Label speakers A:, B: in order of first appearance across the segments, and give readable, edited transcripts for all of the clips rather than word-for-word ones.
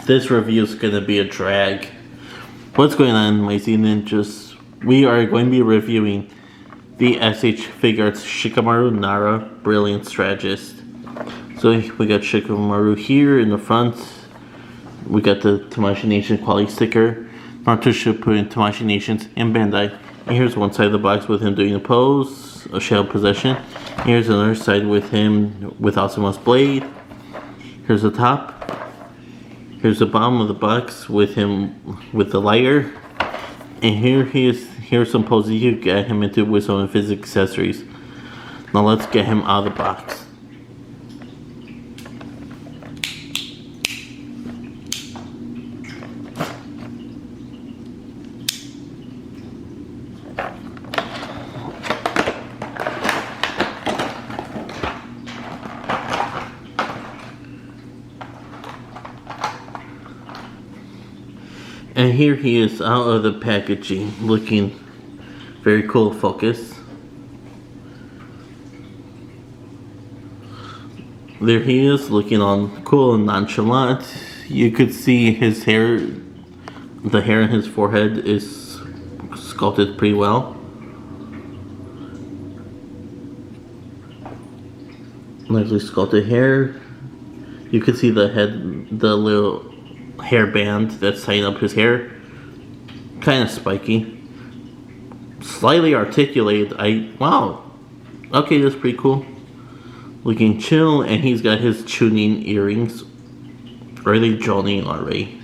A: This review is gonna be a drag. What's going on, my Z Ninjas? We are going to be reviewing the SH Figuarts Shikamaru Nara Brilliant Strategist. So we got Shikamaru here in the front. We got the Tamashii Nation quality sticker. Naruto should put in Tamashii Nations and Bandai. And here's one side of the box with him doing a pose, a shadow possession. Here's another side with him with Asuma's blade. Here's the top. Here's the bottom of the box with him with the lighter. And here's some poses you get him into with some of his accessories. Now let's get him out of the box. And here he is out of the packaging, looking very cool. Focus. There he is, looking on cool and nonchalant. You could see his hair, the hair in his forehead is sculpted pretty well. Nicely sculpted hair. You could see the head, the little hairband that's tying up his hair. Kind of spiky. Slightly articulated. Wow. Okay, that's pretty cool. Looking chill, and he's got his tuning earrings. Are they joining already?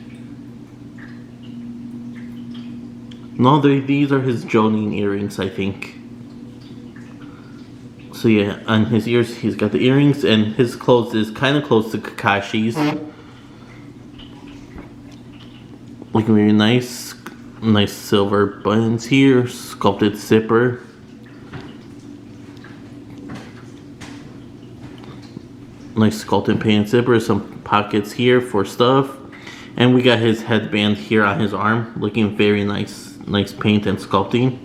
A: No, these are his joining earrings, I think. So yeah, on his ears he's got the earrings, and his clothes is kind of close to Kakashi's. Looking really nice. Nice silver buttons here. Sculpted zipper. Nice sculpted pants zipper. Some pockets here for stuff. And we got his headband here on his arm. Looking very nice. Nice paint and sculpting.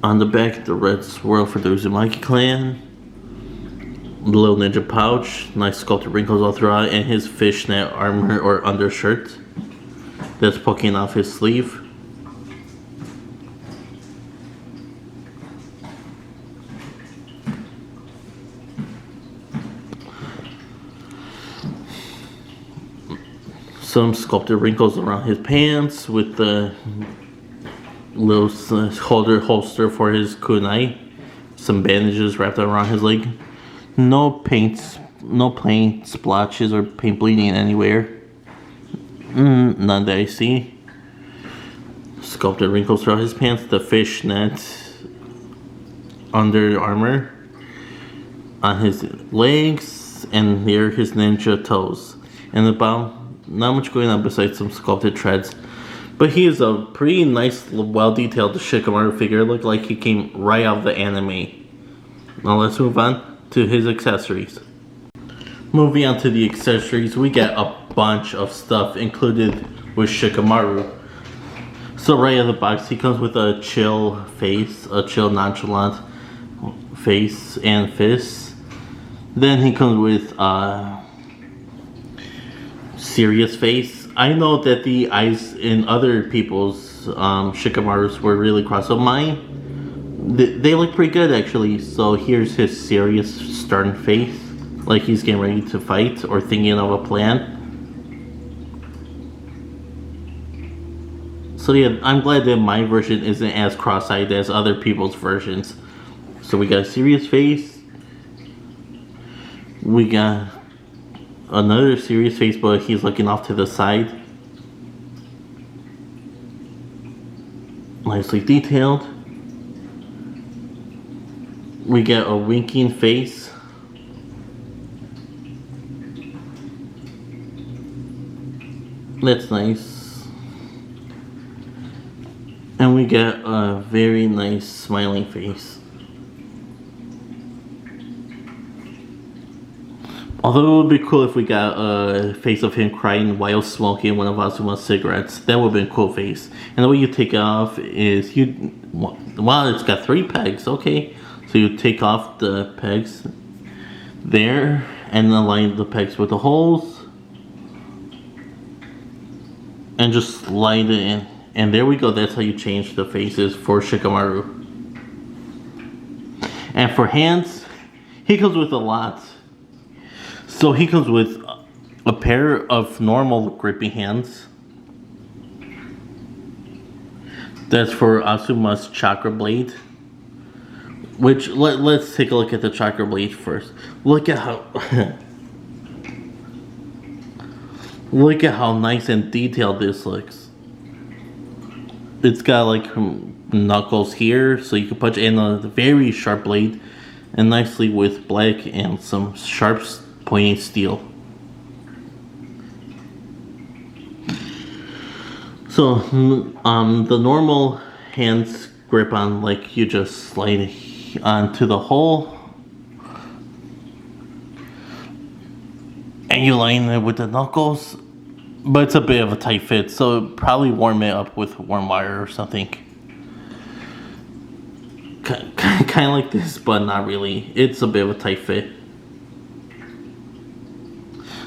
A: On the back, the red swirl for the Uzumaki clan. Little ninja pouch, nice sculpted wrinkles all throughout, and his fishnet armor or undershirt that's poking off his sleeve. Some sculpted wrinkles around his pants with the little holster for his kunai. Some bandages wrapped around his leg. No paint splotches or paint bleeding anywhere. None that I see. Sculpted wrinkles throughout his pants. The fishnet under armor on his legs, and here his ninja toes. And the bottom, not much going on besides some sculpted treads. But he is a pretty nice, well-detailed Shikamaru figure. Looked like he came right out of the anime. Now let's move on to his accessories. Moving on to the accessories, we get a bunch of stuff included with Shikamaru. So right out of the box, he comes with a chill face, a chill nonchalant face and fists. Then he comes with a serious face. I know that the eyes in other people's Shikamarus were really crossed, so mine, they look pretty good actually. So here's his serious, stern face, like he's getting ready to fight or thinking of a plan. So yeah, I'm glad that my version isn't as cross-eyed as other people's versions. So we got a serious face. We got another serious face, but he's looking off to the side. Nicely detailed. We get a winking face. That's nice. And we get a very nice smiling face. Although it would be cool if we got a face of him crying while smoking one of Asuma's cigarettes. That would have been a cool face. And the way you take it off is wow, it's got 3 pegs, okay. So you take off the pegs there, and align the pegs with the holes. And just slide it in. And there we go, that's how you change the faces for Shikamaru. And for hands, he comes with a lot. So he comes with a pair of normal gripping hands. That's for Asuma's chakra blade. Which, let's take a look at the chakra blade first. Look at how... look at how nice and detailed this looks. It's got like knuckles here, so you can punch in a very sharp blade. And nicely with black and some sharp pointing steel. So, the normal hands grip on, like you just slide onto the hole. And you line it with the knuckles. But it's a bit of a tight fit, so probably warm it up with warm wire or something. Kind of like this, but not really. It's a bit of a tight fit.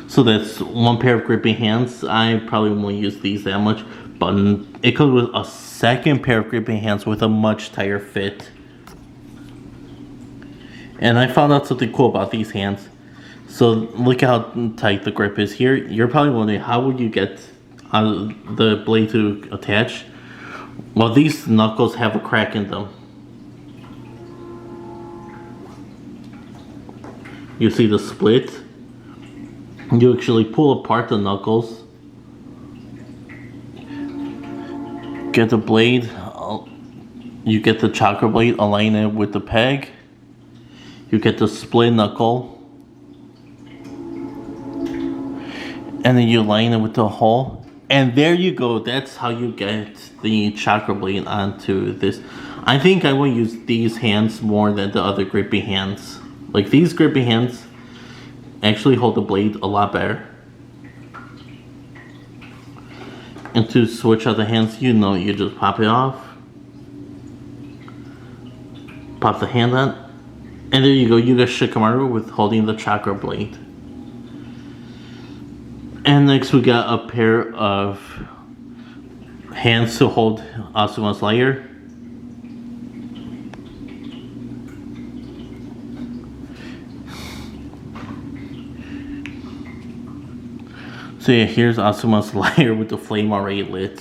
A: So that's one pair of gripping hands. I probably won't use these that much, but it comes with a second pair of gripping hands with a much tighter fit. And I found out something cool about these hands. So look at how tight the grip is here. You're probably wondering, how would you get the blade to attach? Well, these knuckles have a crack in them. You see the split? You actually pull apart the knuckles. Get the blade. You get the chakra blade, align it with the peg. You get the split knuckle. And then you line it with the hole. And there you go. That's how you get the chakra blade onto this. I think I will use these hands more than the other grippy hands. Like, these grippy hands actually hold the blade a lot better. And to switch out the hands, you know, you just pop it off. Pop the hand on. And there you go. You got Shikamaru with holding the chakra blade. And next we got a pair of hands to hold Asuma's layer. So yeah, here's Asuma's layer with the flame already lit.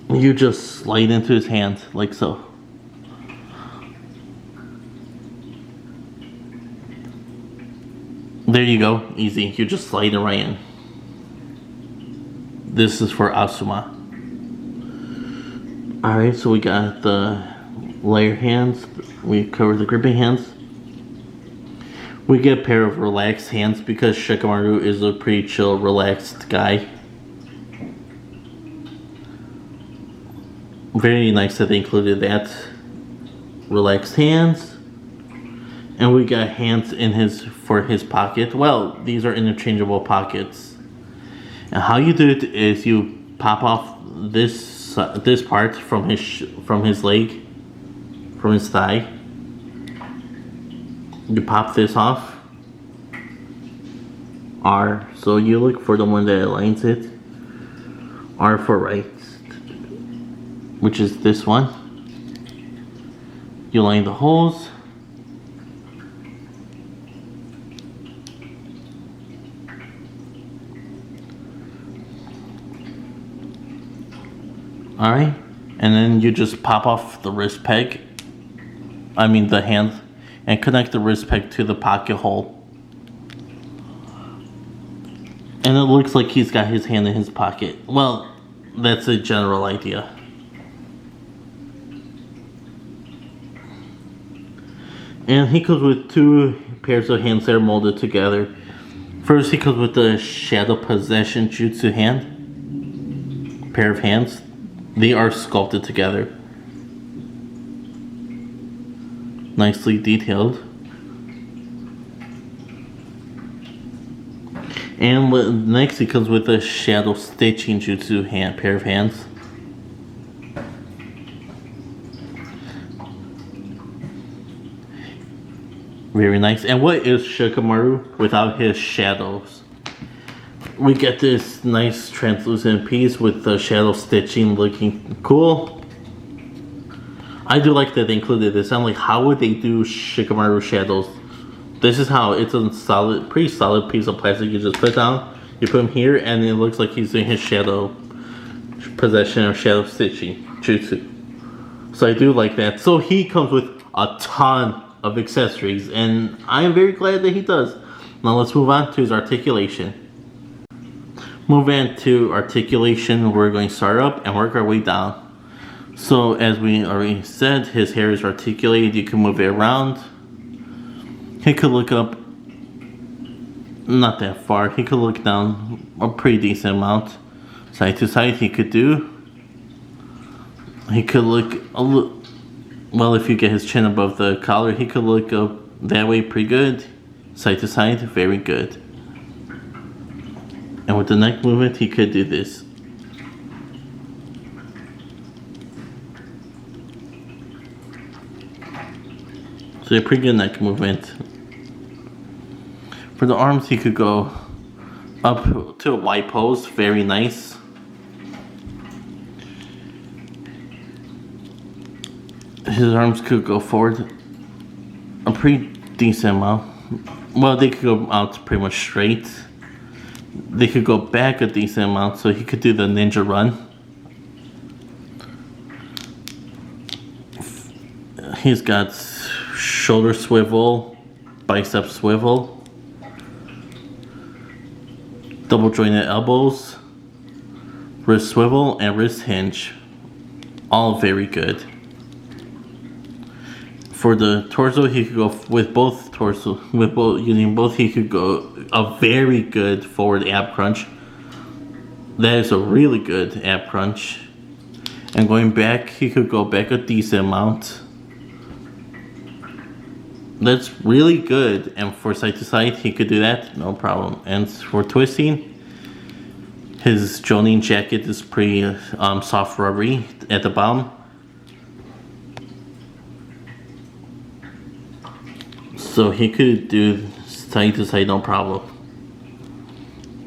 A: You just slide into his hand like so. There you go, easy. You just slide it right in. This is for Asuma. Alright, so we got the layer hands. We covered the gripping hands. We get a pair of relaxed hands because Shikamaru is a pretty chill, relaxed guy. Very nice that they included that. Relaxed hands. And we got hands in for his pocket. Well, these are interchangeable pockets. And how you do it is you pop off this part from his leg, from his thigh. You pop this off. R. So you look for the one that aligns it. R for right, which is this one. You line the holes. Alright, and then you just pop off the wrist peg, the hand, and connect the wrist peg to the pocket hole. And it looks like he's got his hand in his pocket. Well, that's a general idea. And he comes with two pairs of hands that are molded together. First, he comes with the Shadow Possession Jutsu hand, pair of hands. They are sculpted together. Nicely detailed. And next he comes with a Shadow Stitching Jutsu pair of hands. Very nice. And what is Shikamaru without his shadows? We get this nice translucent piece with the shadow stitching looking cool. I do like that they included this. I'm like, how would they do Shikamaru shadows? This is how. It's a solid, pretty solid piece of plastic you just put down. You put him here and it looks like he's doing his shadow possession or shadow stitching jutsu. So I do like that. So he comes with a ton of accessories and I am very glad that he does. Now let's move on to his articulation. Moving to articulation, we're going to start up and work our way down. So as we already said, his hair is articulated. You can move it around. He could look up, not that far. He could look down a pretty decent amount. Side to side he could do. He could look a little, well, if you get his chin above the collar, he could look up that way pretty good. Side to side, very good. And with the neck movement, he could do this. So a pretty good neck movement. For the arms, he could go up to a wide pose, very nice. His arms could go forward a pretty decent amount. Well, they could go out pretty much straight. They could go back a decent amount, so he could do the ninja run. He's got shoulder swivel, bicep swivel, double jointed elbows, wrist swivel, and wrist hinge. All very good. For the torso, he could go with both torso, using both. He could go a very good forward ab crunch. That is a really good ab crunch. And going back, he could go back a decent amount. That's really good. And for side to side, he could do that, no problem. And for twisting, his Jonin jacket is pretty soft rubbery at the bottom. So he could do side to side, no problem.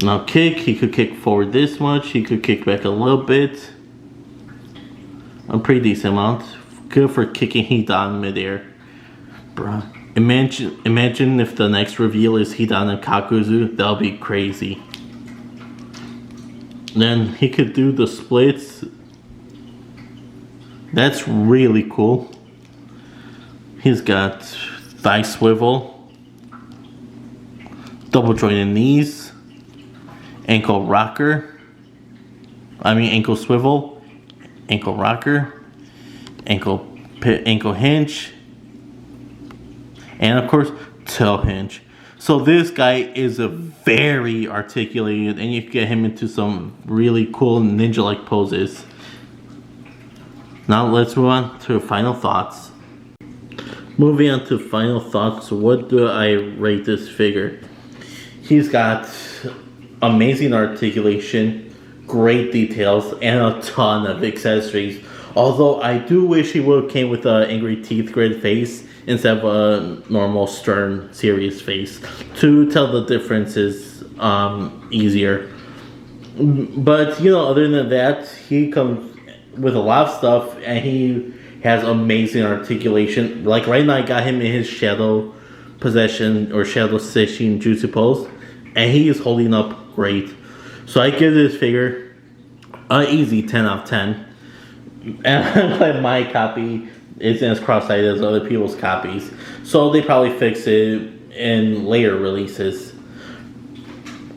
A: Now kick, he could kick forward this much. He could kick back a little bit. A pretty decent amount. Good for kicking Hidan midair. Bruh. Imagine if the next reveal is Hidan and Kakuzu. That'll be crazy. Then he could do the splits. That's really cool. He's got thigh swivel, double jointed knees, ankle swivel, ankle rocker, ankle hinge, and of course toe hinge. So this guy is a very articulated, and you can get him into some really cool ninja-like poses. Now let's move on to final thoughts. Moving on to final thoughts, what do I rate this figure? He's got amazing articulation, great details, and a ton of accessories. Although I do wish he would have came with an angry teeth grid face instead of a normal stern serious face. To tell the difference is easier. But you know, other than that, he comes with a lot of stuff and he has amazing articulation. Like right now I got him in his shadow possession or shadow stitching jutsu pose and he is holding up great. So I give this figure an easy 10 out of 10. And my copy isn't as cross-eyed as other people's copies. So they probably fix it in later releases.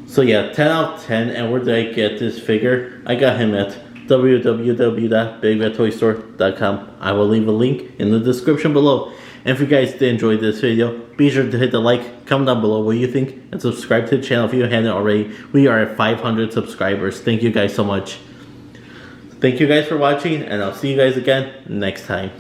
A: So yeah, 10 out of 10. And where did I get this figure? I got him at www.bigbadtoystore.com. I will leave a link in the description below. And if you guys did enjoy this video, be sure to hit the like, comment down below what you think, and subscribe to the channel if you haven't already. We are at 500 subscribers. Thank you guys so much. Thank you guys for watching, and I'll see you guys again next time.